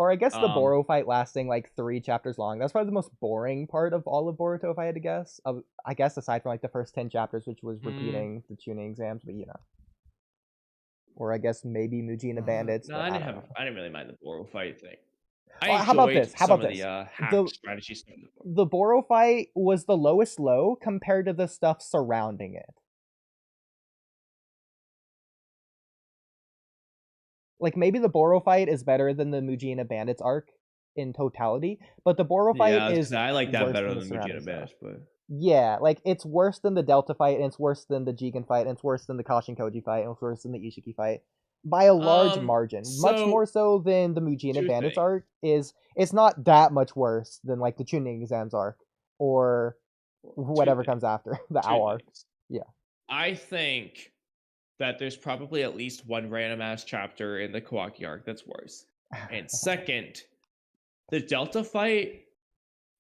Or I guess the Um, Boro fight lasting like 3 chapters long. That's probably the most boring part of all of Boruto, if I had to guess. I guess aside from like the first 10 chapters, which was mm, repeating the tuning exams, but you know. Or I guess maybe Mujina Bandits, no, but I don't know. I didn't really mind the Boro fight thing. I How about enjoyed this? How some about of the this? hack The strategies. From the Boro. the Boro fight was the lowest low compared to the stuff surrounding it. Like maybe the Boro fight is better than the Mujina Bandits arc in totality, but the Boro fight Yeah, because is I like that worse better than the than surrounding Mujina stuff. Bash, but Yeah, like it's worse than the Delta fight, and it's worse than the Jigen fight, and it's worse than the Kashin Koji fight, and it's worse than the Ishiki fight by a large margin. Much more so so than the Mujina two Bandits things. arc is. It's not that much worse than like the Chunin exams arc or Two whatever things. comes after the Two OW arc. things. Yeah. I think that there's probably at least one random ass chapter in the Kawaki arc that's worse. And second, the Delta fight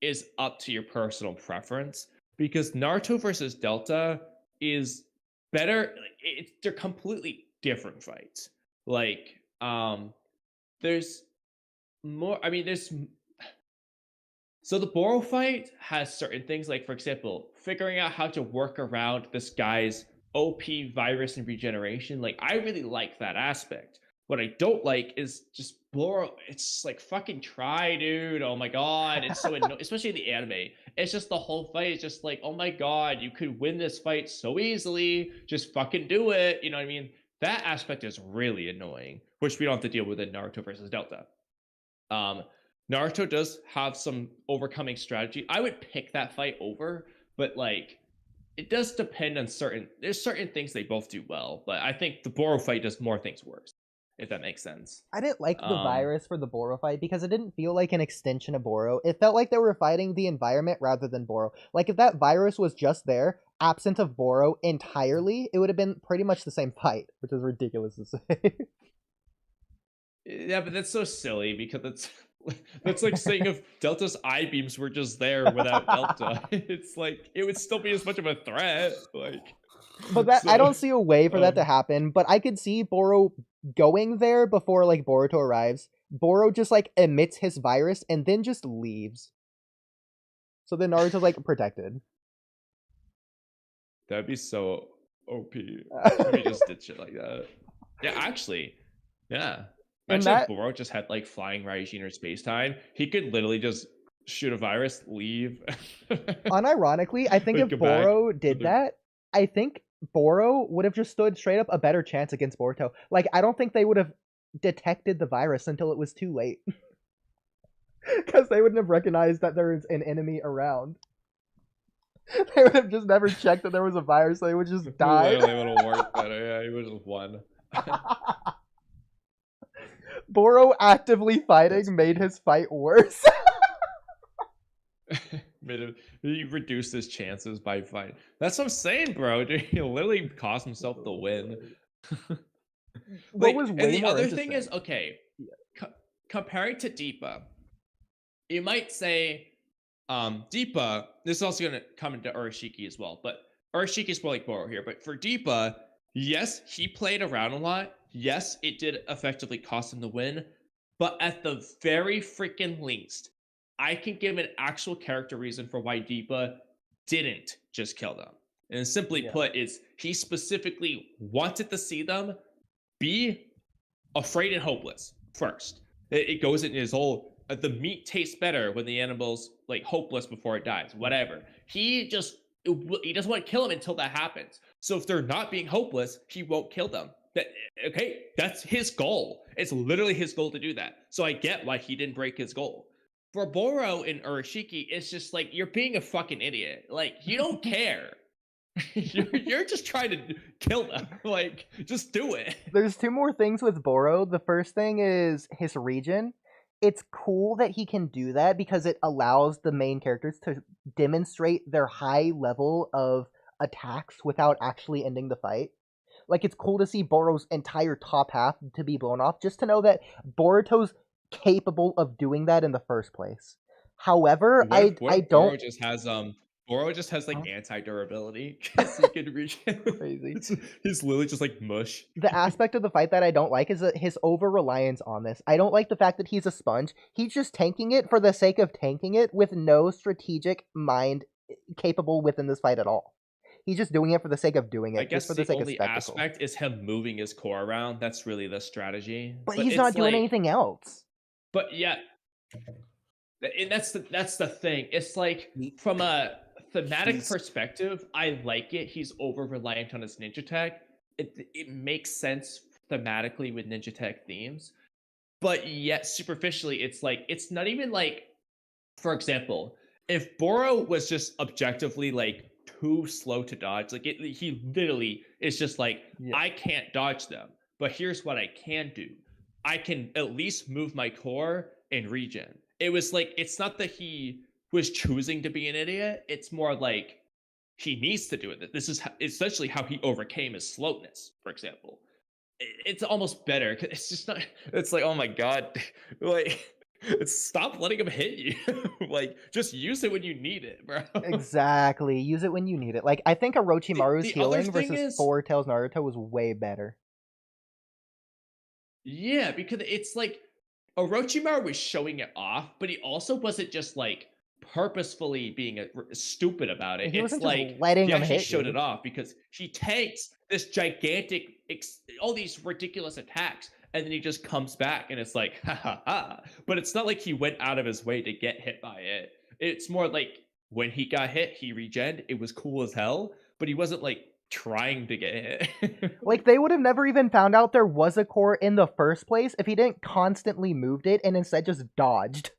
is up to your personal preference because Naruto versus Delta is better. They're completely different fights. Like, there's more. I mean, there's so the Boro fight has certain things, like for example, figuring out how to work around this guy's OP virus and regeneration. Like, I really like that aspect. What I don't like is just Boro. It's like fucking try, dude. Oh my god, it's so annoying, especially in the anime. It's just the whole fight is just like, oh my god, you could win this fight so easily. Just fucking do it. You know what I mean? That aspect is really annoying, which we don't have to deal with in Naruto versus Delta. Um, Naruto does have some overcoming strategy. I would pick that fight over, but like it does depend on certain. There's certain things they both do well, but I think the Boro fight does more things worse, if that makes sense. I didn't like the Um, virus for the Boro fight because it didn't feel like an extension of Boro. It felt like they were fighting the environment rather than Boro. Like if that virus was just there, absent of Boro entirely, it would have been pretty much the same fight, which is ridiculous to say. yeah, but that's so silly because it's that's like saying if Delta's eye beams were just there without Delta, it's like it would still be as much of a threat. Like, But that I so don't see a way for that to um, happen. But I could see Boro going there before like Boruto arrives. Boro just like emits his virus and then just leaves. So then Naruto's like protected. that'd be so OP if he just did shit like that. Yeah, actually, yeah. And Imagine if that Boruto just had like flying Raijin or space time. He could literally just shoot a virus, leave, unironically, I think like if go back. Boro With did the... that, I think Boro would have just stood straight up a better chance against Boruto. Like I don't think they would have detected the virus until it was too late. Because they wouldn't have recognized that there is an enemy around. They would have just never checked that there was a virus, so they would just died. Literally would have worked better. Yeah, he would have won. Boro actively That's fighting made funny. his fight worse. He reduced his chances by fight. That's what I'm saying, bro. Dude, he literally cost himself the win. What Like, was and way the more other thing interesting. is, okay, comparing to Deepa, you might say, Deepa, this is also going to come into Urashiki as well, but Urashiki is more like Boro here. But for Deepa, yes, he played around a lot. Yes, it did effectively cost him the win. But at the very freaking least, I can give an actual character reason for why Deepa didn't just kill them. And simply Yeah. put, is he specifically wanted to see them be afraid and hopeless first. It goes in his whole the meat tastes better when the animal's like hopeless before it dies. Whatever. He doesn't want to kill them until that happens. So if they're not being hopeless, he won't kill them. That okay? That's his goal. It's literally his goal to do that. So I get why he didn't break his goal. For Boro and Urashiki, it's just like you're being a fucking idiot. Like you don't care. You're just trying to kill them. Like just do it. There's two more things with Boro. The first thing is his region. It's cool that he can do that because it allows the main characters to demonstrate their high level of attacks without actually ending the fight. Like it's cool to see Boro's entire top half to be blown off, just to know that Boruto's capable of doing that in the first place. However, What if I Boro don't. just has Boro just has like anti-durability because he can reach. Crazy. He's literally just like mush. The aspect of the fight that I don't like is his over-reliance on this. I don't like the fact that he's a sponge. He's just tanking it for the sake of tanking it with no strategic mind capable within this fight at all. He's just doing it for the sake of doing it, I guess just for the sake of only spectacle. aspect is him moving his core around. That's really the strategy. But he's not doing anything else. But yeah, and that's the thing. It's like from a thematic perspective, I like it. He's over reliant on his ninja tech. It makes sense thematically with ninja tech themes, but yet superficially, it's like it's not even like, for example, if Boro was just objectively like too slow to dodge, like he literally is just like, I can't dodge them, but here's what I can do. I can at least move my core and regen. It was like, it's not that he was choosing to be an idiot. It's more like he needs to do it. This is essentially how he overcame his slowness, for example. It's almost better. It's just not, it's like, oh my God, like, stop letting him hit you. Like, just use it when you need it, bro. Exactly. Use it when you need it. Like, I think Orochimaru's healing versus Four Tails Naruto was way better. Yeah, because it's like Orochimaru was showing it off, but he also wasn't just like purposefully being stupid about it. He it's wasn't like just letting him he hit showed you. it off because he takes this gigantic, all these ridiculous attacks, and then he just comes back and it's like, ha ha ha. But it's not like he went out of his way to get hit by it. It's more like when he got hit, he regened. It was cool as hell, but he wasn't like trying to get hit. Like, they would have never even found out there was a core in the first place if he didn't constantly moved it and instead just dodged.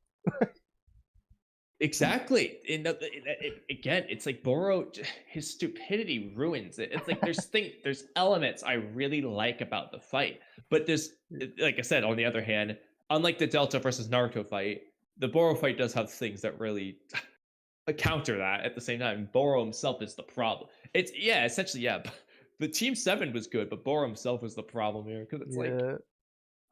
Exactly. And again, it's like Boro, his stupidity ruins it. It's like there's elements I really like about the fight, but there's, like I said, on the other hand, unlike the Delta versus Naruto fight, the Boro fight does have things that really counter that at the same time. Boro himself is the problem. It's essentially. The Team 7 was good, but Boro himself was the problem here because it's like,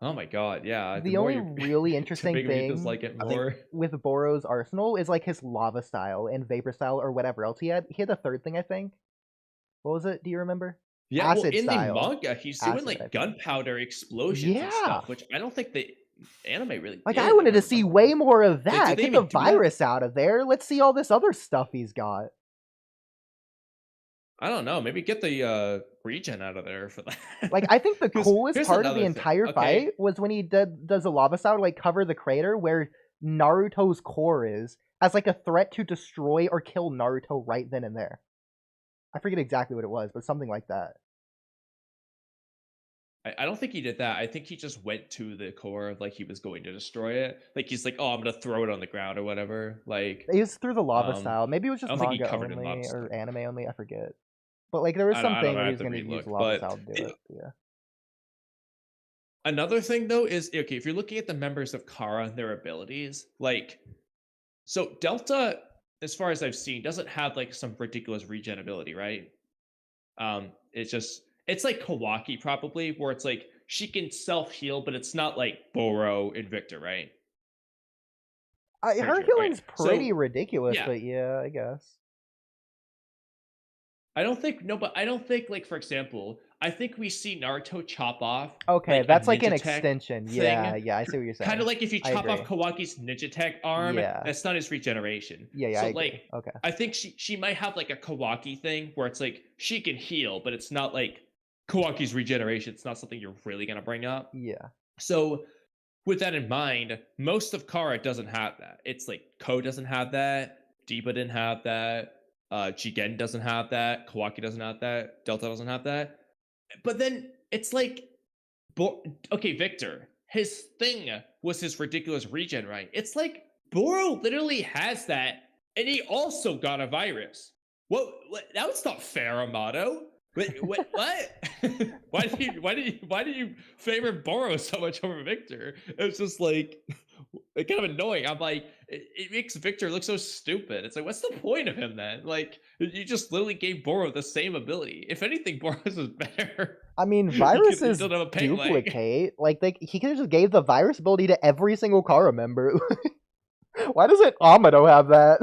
oh my God, yeah. The only really interesting thing dislike it more with Boro's arsenal is like his lava style and vapor style or whatever else he had. He had a third thing, I think. What was it? Do you remember? Yeah, Acid in style. the manga, he's doing like gunpowder explosions and stuff, which I don't think the anime really like did. I wanted to see way more of that. Get the virus out of there. Let's see all this other stuff he's got. I don't know. Maybe get the regen out of there for that. Like, I think the coolest part of the entire fight was when he does a lava style to like cover the crater where Naruto's core is, as like a threat to destroy or kill Naruto right then and there. I forget exactly what it was, but something like that. I don't think he did that. I think he just went to the core like he was going to destroy it. Like he's like, oh, I'm gonna throw it on the ground or whatever. Like it was through the lava style. Maybe it was just manga only or anime only. I forget. But like there was something where he was going to use lava style to do it. Yeah. Another thing though is, okay, if you're looking at the members of Kara and their abilities, like, so Delta, as far as I've seen, doesn't have like some ridiculous regen ability, right? It's like Kawaki probably, where it's like she can self-heal, but it's not like Boro and Victor, right? Her healing's pretty ridiculous, but yeah, I guess. I don't think, like, for example, I think we see Naruto chop off. Okay, that's like an extension. Yeah, I see what you're saying. Kind of like if you chop off Kawaki's ninja tech arm, that's not his regeneration. Yeah, so like, I think she might have like a Kawaki thing where it's like she can heal, but it's not like Kawaki's regeneration. It's not something you're really gonna bring up. Yeah. So with that in mind, most of Kara doesn't have that. It's like Ko doesn't have that, Deepa didn't have that. Jigen doesn't have that. Kawaki doesn't have that. Delta doesn't have that. But then it's like, okay, Victor, his thing was his ridiculous regen, right? It's like Boro literally has that, and he also got a virus. What? That was not fair, Amato. What? Why do you favor Boro so much over Victor? It's just like, kind of annoying. I'm like, it makes Victor look so stupid. It's like, what's the point of him then? Like, you just literally gave Boro the same ability. If anything, Boro's is better. I mean, viruses duplicate. Like, he could have just gave the virus ability to every single Kara member. Why doesn't Amato have that?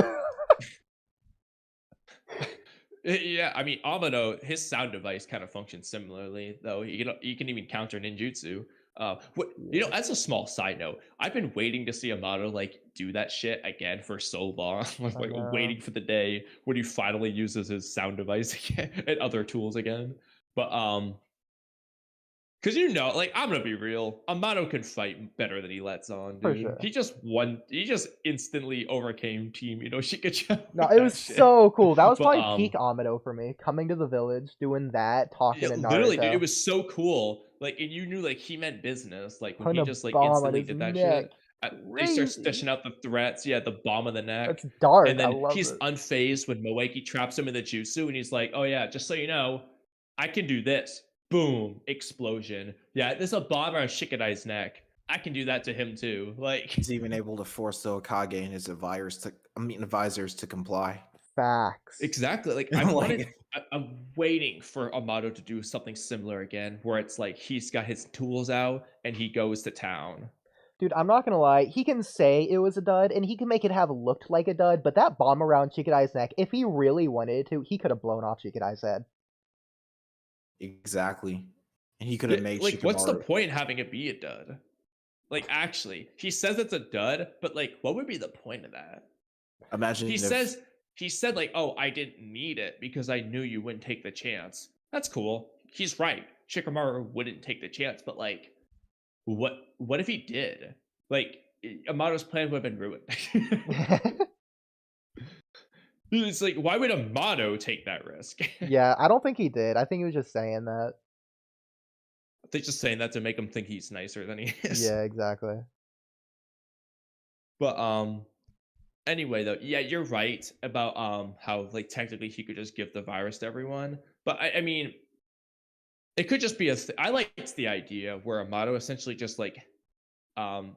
Yeah, I mean, Amano, his sound device kind of functions similarly, though. You can even counter ninjutsu. Yeah, As a small side note, I've been waiting to see Amano like do that shit again for so long. I Like know. waiting for the day when he finally uses his sound device again and other tools again. But because like I'm gonna be real, Amato can fight better than he lets on, For dude. sure. He just instantly overcame Team Shikachu No, with it was that shit. so cool. That was But probably peak Amado for me. Coming to the village, doing that, talking yeah, to literally, dude, it Naruto, was so cool. Like, and you knew like he meant business. Like when putting he a just like bomb on instantly his did that neck. shit. They start Crazy. dishing out the threats. Yeah, the bomb of the neck, That's and dark. I then love he's it. unfazed when Moeki traps him in the jutsu, and he's like, "Oh yeah, just so you know, I can do this." Boom, explosion. Yeah, there's a bomb around Shikadai's neck. I can do that to him too. Like He's even able to force the Hokage and his advisors to comply. Facts. exactly. Like Like, I'm waiting for Amato to do something similar again, where it's like he's got his tools out and he goes to town. Dude, I'm not gonna lie. He can say it was a dud, and he can make it have looked like a dud. But that bomb around Chikadai's neck, if he really wanted to, he could have blown off Chikadai's head. exactly. And he could Yeah, have made like, what's the Shikamaru. point in having it be a dud? Like, actually, he says it's a dud, but like, what would be the point of that? Imagine He if says he said like, "Oh, I didn't need it because I knew you wouldn't take the chance." That's cool. He's right. Shikamaru wouldn't take the chance, but like, what if he did? Like, Amato's plan would have been ruined. It's like, why would Amato take that risk? Yeah, I don't think he did. I think he was just saying that. They're just saying that to make him think he's nicer than he is. Yeah, exactly. But anyway though, yeah, you're right about how like technically he could just give the virus to everyone. But I mean, it could just be I liked the idea where Amato essentially just like um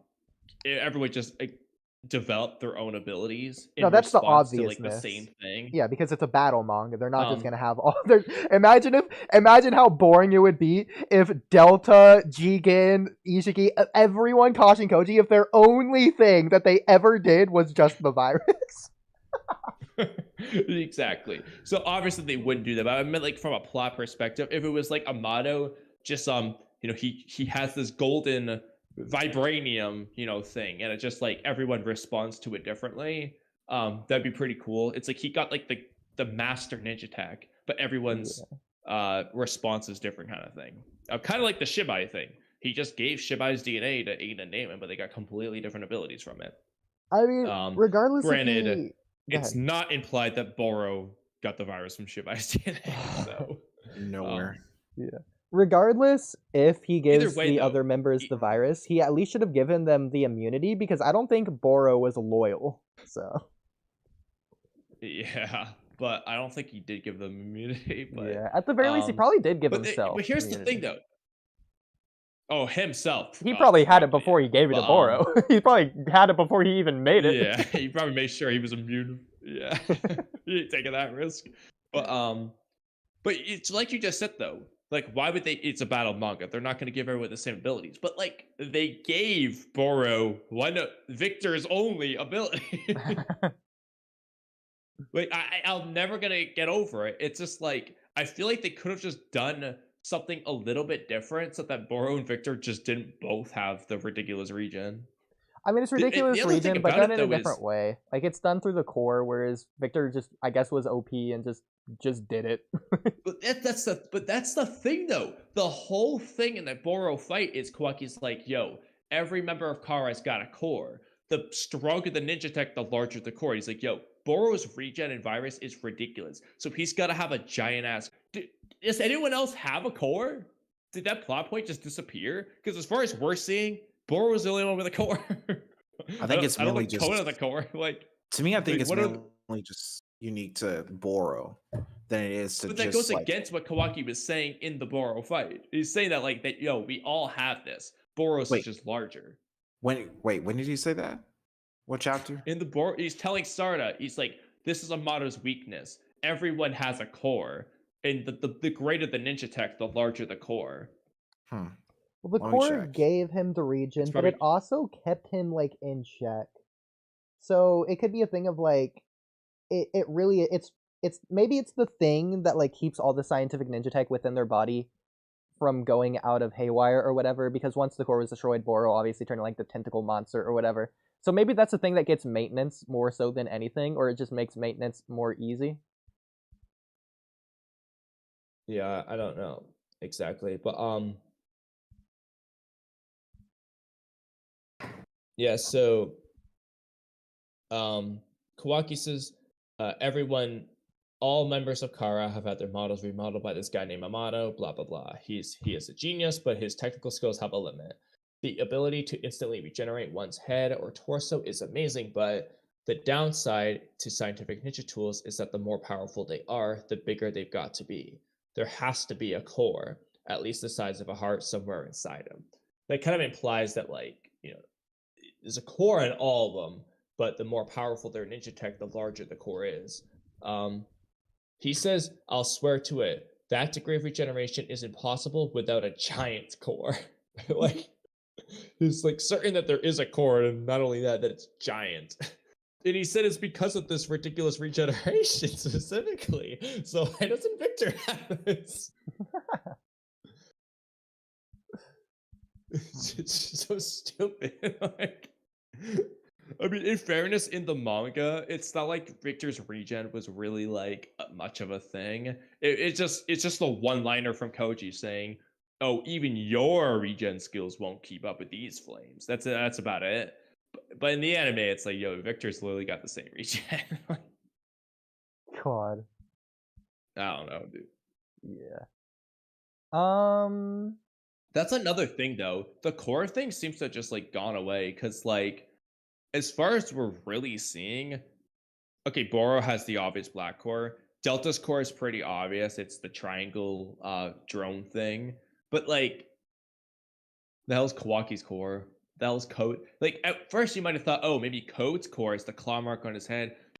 everyone just like, develop their own abilities No, in that's the response to like the same obviousness. thing. Yeah, because it's a battle manga. They're not just Um gonna have all their. Imagine how boring it would be if Delta, Jigen, Ishiki, everyone Kashin Koji, if their only thing that they ever did was just the virus. exactly. So obviously they wouldn't do that. But I meant like from a plot perspective, if it was like Amato just he has this golden vibranium, thing, and it just like everyone responds to it differently. That'd be pretty cool. It's like he got like the master ninja attack, but everyone's response is different kind of thing. Kind of like the Shibai thing. He just gave Shibai's DNA to Aiden and Damon, but they got completely different abilities from it. I mean, regardless if Granted, he. Go it's ahead. not implied that Boro got the virus from Shibai's DNA, so nowhere. Yeah. Regardless if he either gives way, the though, other members the virus, he at least should have given them the immunity because I don't think Boro was loyal. So yeah, but I don't think he did give them immunity. But yeah, at the very least, he probably did give himself. but here's immunity. the thing, though. Oh, himself. He probably had it before he gave it to Boro. He probably had it before he even made it. Yeah, he probably made sure he was immune. Yeah, he ain't taking that risk. But it's like you just said though. Like, why would they? It's a battle manga. They're not going to give everyone the same abilities. But like, they gave Boro one Victor's only ability. Like, I'm never gonna get over it. It's just like I feel like they could have just done something a little bit different so that Boro and Victor just didn't both have the ridiculous region. I mean, it's ridiculous The other thing region, but about done it in a though is different way. Like it's done through the core, whereas Victor just, I guess, was OP and just did it. that's the thing though. The whole thing in that Boro fight is Kawaki's like, yo, every member of Kara's got a core. The stronger the ninja tech, the larger the core. He's like, yo, Boro's regen and virus is ridiculous. So he's got to have a giant ass. Does anyone else have a core? Did that plot point just disappear? Because as far as we're seeing, Boro's the only one with a core. I think it's mainly I don't just Kona the core. Like, to me, I think it's what mainly just unique to Boro than it is to but just that goes like against what Kawaki was saying in the Boro fight. He's saying that like that, yo, we all have this. Boros is wait. just larger. When did he say that? What chapter? In the Boro, he's telling Sarda, he's like, this is Amato's weakness. Everyone has a core. And the greater the ninja tech, the larger the core. Hmm. Well, the Let me core check. gave him the region, It's but probably it also kept him like in check. So it could be a thing of like it really maybe it's the thing that like keeps all the scientific ninja tech within their body from going out of haywire or whatever, because once the core was destroyed, Boro obviously turned like the tentacle monster or whatever. So maybe that's the thing that gets maintenance more so than anything, or it just makes maintenance more easy. Yeah, I don't know exactly, but yeah, so Kawaki says all members of Kara have had their models remodeled by this guy named Amato, blah blah blah. He is a genius, but his technical skills have a limit. The ability to instantly regenerate one's head or torso is amazing, but the downside to scientific ninja tools is that the more powerful they are, the bigger they've got to be. There has to be a core, at least the size of a heart, somewhere inside them. That kind of implies that, like, there's a core in all of them, but the more powerful their ninja tech, the larger the core is. He says, I'll swear to it, that degree of regeneration is impossible without a giant core. Like, he's like certain that there is a core, and not only that it's giant. And he said it's because of this ridiculous regeneration specifically. So why doesn't Victor have this? It's so stupid. Like, I mean, in fairness, in the manga, it's not like Victor's regen was really like much of a thing. It's just the one-liner from Koji saying, "Oh, even your regen skills won't keep up with these flames." That's about it. But in the anime, it's like, yo, Victor's literally got the same regen. God. I don't know, dude. Yeah. That's another thing, though. The core thing seems to have just like gone away because, like, as far as we're really seeing, okay, Boro has the obvious black core. Delta's core is pretty obvious. It's the triangle drone thing. But like, the hell's Kawaki's core? The hell's Code? Like, at first you might have thought, oh, maybe Code's core is the claw mark on his head.